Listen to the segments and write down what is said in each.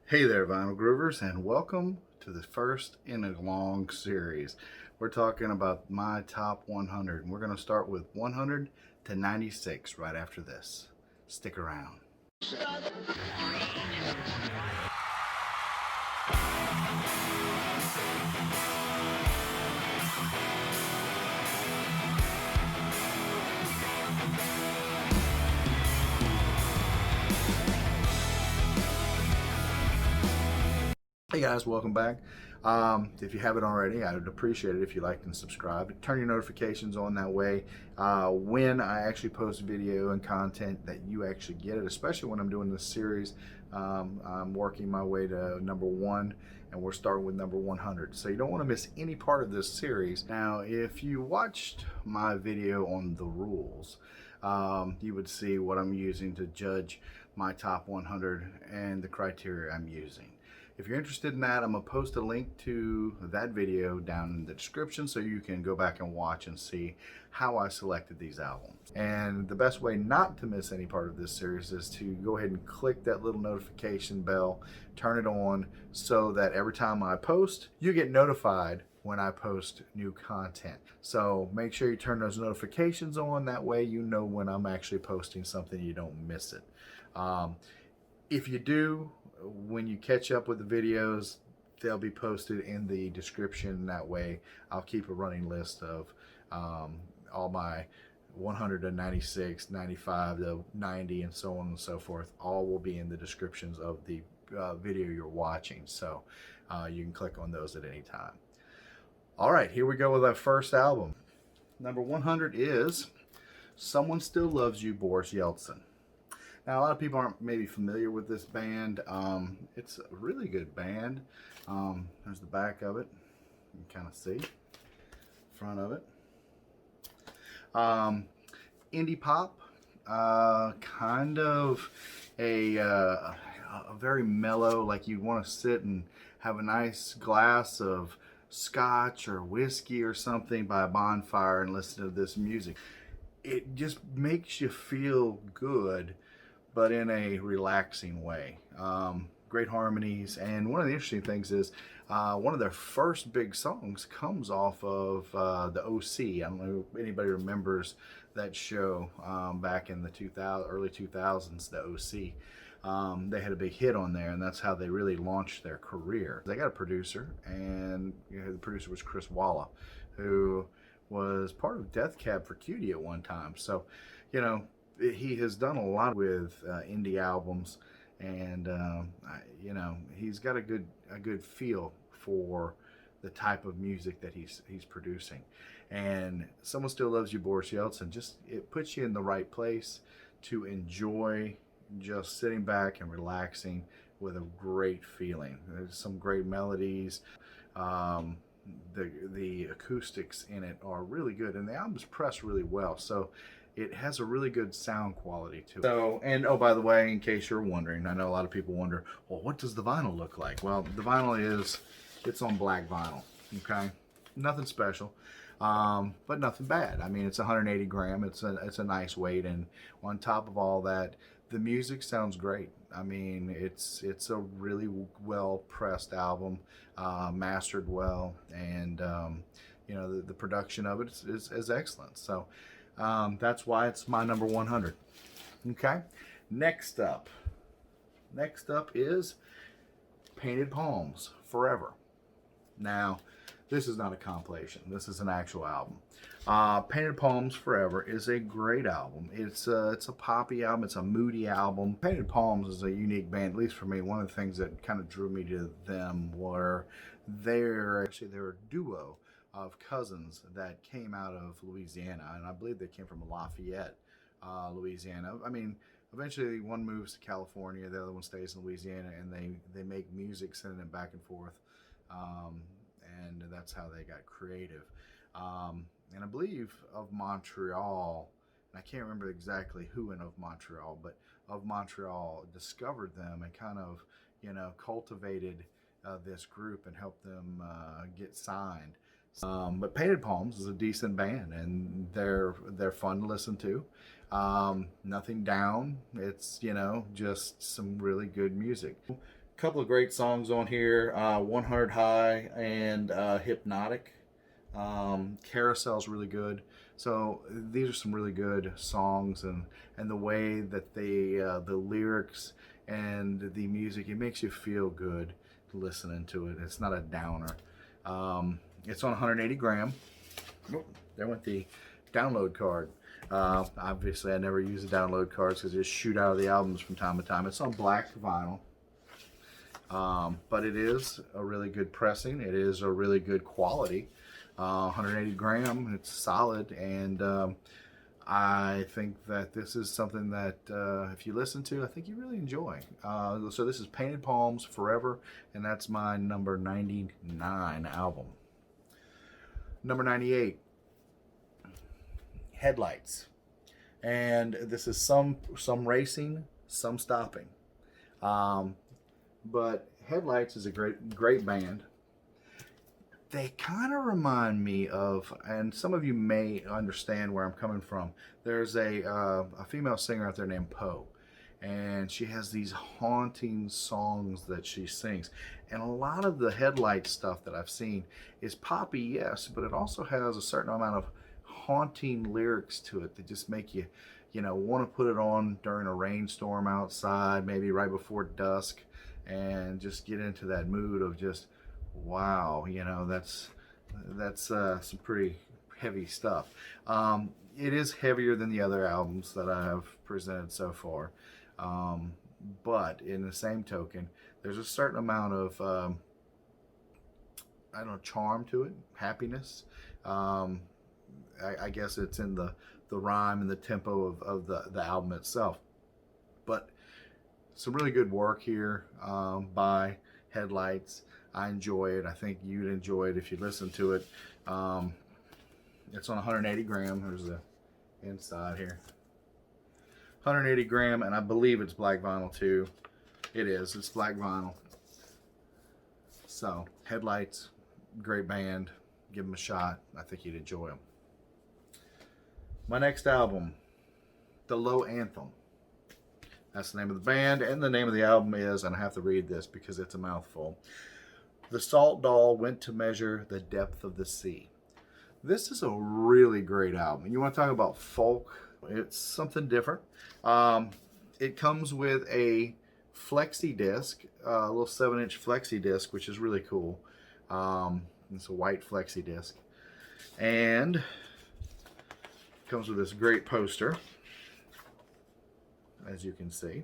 Hey there, Vinyl Groovers, and welcome to the first in a long series. We're talking about my top 100, and we're going to start with 100 to 96 right after this. Stick around. Hey guys, welcome back. If you haven't already, I would appreciate it if you liked and subscribed. Turn your notifications on, that way when I actually post video and content that you actually get it, especially when I'm doing this series. I'm working my way to number one, and we're starting with number 100. So you don't want to miss any part of this series. Now, if you watched my video on the rules, you would see what I'm using to judge my top 100 and the criteria I'm using. If you're interested in that, I'm going to post a link to that video down in the description so you can go back and watch and see how I selected these albums. And the best way not to miss any part of this series is to go ahead and click that little notification bell, turn it on so that every time I post, you get notified when I post new content. So make sure you turn those notifications on, that way you know when I'm actually posting something, you don't miss it. If you do, when you catch up with the videos, they'll be posted in the description. That way I'll keep a running list of all my 100 to 96, 95 to 90, and so on and so forth. All will be in the descriptions of the video you're watching, so you can click on those at any time. All right, here we go with our first album. Number 100 is Someone Still Loves You, Boris Yeltsin. Now, a lot of people aren't maybe familiar with this band. It's a really good band. There's the back of it. You can kind of see front of it. Indie pop, kind of a very mellow, like you want to sit and have a nice glass of scotch or whiskey or something by a bonfire and listen to this music. It just makes you feel good, but in a relaxing way. Great harmonies, and one of the interesting things is one of their first big songs comes off of the OC. I don't know if anybody remembers that show back in the early 2000s, the OC. They had a big hit on there, and that's how they really launched their career. They got a producer, and the producer was Chris Walla, who was part of Death Cab for Cutie at one time. So, he has done a lot with indie albums, and he's got a good feel for the type of music that he's producing. And Someone Still Loves You, Boris Yeltsin, it puts you in the right place to enjoy just sitting back and relaxing with a great feeling. There's some great melodies. The acoustics in it are really good, and the album's pressed really well, so it has a really good sound quality to it. So, and oh, by the way, in case you're wondering, I know a lot of people wonder, well, what does the vinyl look like? Well, the vinyl it's on black vinyl, okay? Nothing special, but nothing bad. I mean, it's 180 gram. It's a nice weight, and on top of all that, the music sounds great. I mean, it's a really well pressed album, mastered well, and the production of it is excellent. So that's why it's my number 100. Okay, next up is Painted Palms Forever. Now, this is not a compilation. This is an actual album. Painted Palms Forever is a great album. It's a poppy album. It's a moody album. Painted Palms is a unique band, at least for me. One of the things that kind of drew me to them were they're a duo of cousins that came out of Louisiana, and I believe they came from Lafayette, Louisiana. I mean, eventually one moves to California, the other one stays in Louisiana, and they make music, sending it back and forth, and that's how they got creative. And I believe of Montreal, and I can't remember exactly who in of Montreal, but of Montreal discovered them and kind of cultivated this group and helped them get signed. But Painted Palms is a decent band, and they're fun to listen to. Nothing down. It's just some really good music. Couple of great songs on here, 100 High and Hypnotic. Carousel's really good. So these are some really good songs, and the way that the lyrics and the music, it makes you feel good listening to it. It's not a downer. It's on 180 gram. Oh, there went the download card. Obviously, I never use the download cards because they just shoot out of the albums from time to time. It's on black vinyl. But it is a really good pressing. It is a really good quality. 180 gram, it's solid, and I think that this is something that if you listen to, I think you really enjoy. So this is Painted Palms Forever, and that's my number 99 album. Number 98, Headlights, and this is some racing, some stopping. But Headlights is a great band. They kind of remind me of, and some of you may understand where I'm coming from. There's a female singer out there named Poe, and she has these haunting songs that she sings. And a lot of the Headlights stuff that I've seen is poppy, yes, but it also has a certain amount of haunting lyrics to it that just make you, want to put it on during a rainstorm outside, maybe right before dusk, and just get into that mood of just, wow, that's some pretty heavy stuff. It is heavier than the other albums that I have presented so far, but in the same token, there's a certain amount of I don't know, charm to it, happiness. I guess it's in the rhyme and the tempo of the album itself, but some really good work here by Headlights. I enjoy it. I think you'd enjoy it if you listen to it. It's on 180 gram. There's the inside here. 180 gram, and I believe it's black vinyl too. It is. It's black vinyl. So, Headlights, great band. Give them a shot. I think you'd enjoy them. My next album, The Low Anthem. That's the name of the band, and the name of the album is, and I have to read this because it's a mouthful, The Salt Doll Went to Measure the Depth of the Sea. This is a really great album. You want to talk about folk? It's something different. It comes with a flexi disc, a little 7-inch flexi disc, which is really cool. It's a white flexi disc. And comes with this great poster, as you can see.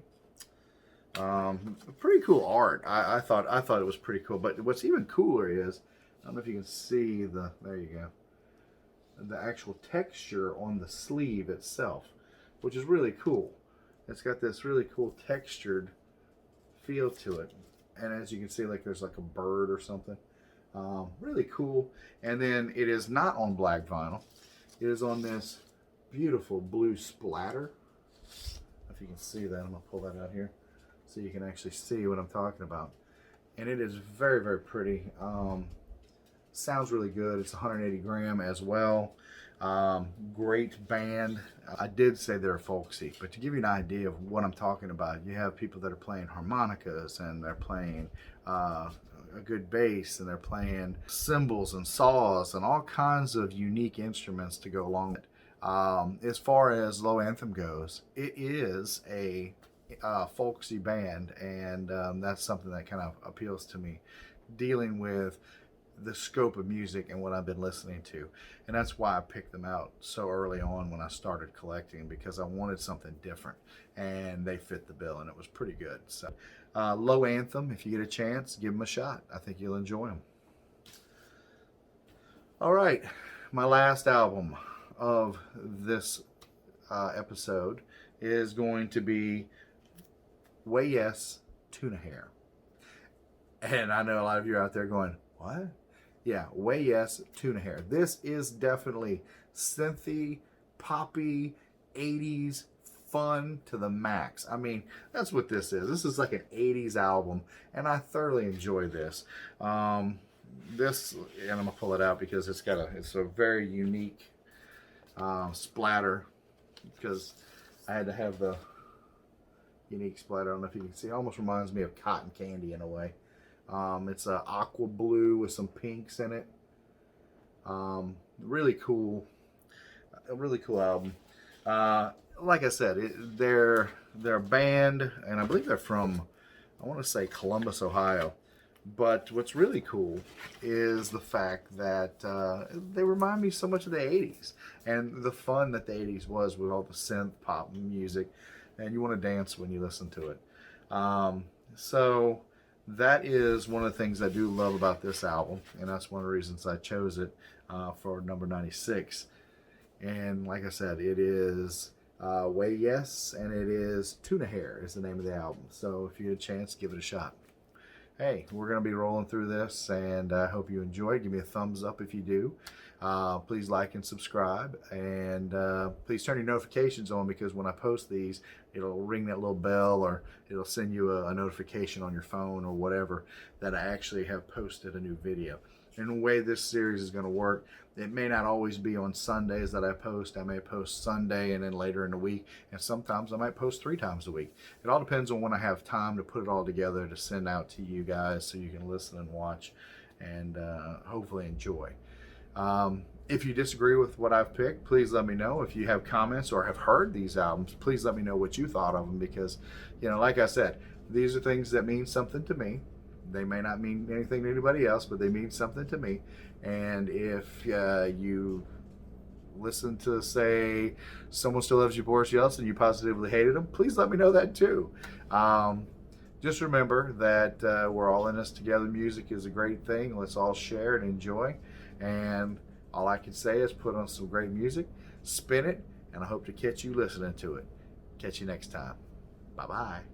Pretty cool art. I thought it was pretty cool. But what's even cooler is, I don't know if you can see there you go, the actual texture on the sleeve itself, which is really cool. It's got this really cool textured feel to it, and as you can see, like there's like a bird or something. Really cool. And then it is not on black vinyl. It is on this beautiful blue splatter. If you can see that, I'm gonna pull that out here so you can actually see what I'm talking about. And it is very, very pretty. Sounds really good. It's 180 gram as well. Great band. I did say they're folksy, but to give you an idea of what I'm talking about, you have people that are playing harmonicas, and they're playing a good bass, and they're playing cymbals and saws and all kinds of unique instruments to go along with it. As far as Low Anthem goes, it is a folksy band, and that's something that kind of appeals to me, dealing with the scope of music and what I've been listening to. And that's why I picked them out so early on when I started collecting, because I wanted something different, and they fit the bill, and it was pretty good. So Low Anthem, if you get a chance, give them a shot. I think you'll enjoy them. All right, my last album of this episode is going to be Way Yes, Tuna Hair. And I know a lot of you are out there going, what? Yeah, Way Yes, Tuna Hair. This is definitely synthy, poppy, 80s fun to the max. I mean, that's what this is. This is like an 80s album, and I thoroughly enjoy this. This, and I'm gonna pull it out because it's a very unique splatter, because I had to have the unique splatter. I don't know if you can see. It almost reminds me of cotton candy in a way. It's a aqua blue with some pinks in it. Really cool. A really cool album. Like I said, they're a band, and I believe they're from, I want to say Columbus, Ohio. But what's really cool is the fact that they remind me so much of the 80s and the fun that the 80s was with all the synth pop music, and you want to dance when you listen to it. So that is one of the things I do love about this album, and that's one of the reasons I chose it for number 96. And like I said, it is Way Yes, and it is Tuna Hair is the name of the album. So if you get a chance, give it a shot. Hey, we're going to be rolling through this, and I hope you enjoyed. Give me a thumbs up if you do. Please like and subscribe, and please turn your notifications on, because when I post these, it'll ring that little bell, or it'll send you a notification on your phone or whatever that I actually have posted a new video. And the way this series is going to work, it may not always be on Sundays that I post. I may post Sunday and then later in the week, and sometimes I might post 3 times a week. It all depends on when I have time to put it all together to send out to you guys so you can listen and watch and hopefully enjoy. If you disagree with what I've picked, please let me know. If you have comments or have heard these albums, please let me know what you thought of them, because, you know, like I said, these are things that mean something to me. They may not mean anything to anybody else, but they mean something to me. And if you listen to, say, Someone Still Loves You, Boris Yeltsin, you positively hated him, please let me know that too. Just remember that we're all in this together. Music is a great thing. Let's all share and enjoy. And all I can say is put on some great music, spin it, and I hope to catch you listening to it. Catch you next time. Bye-bye.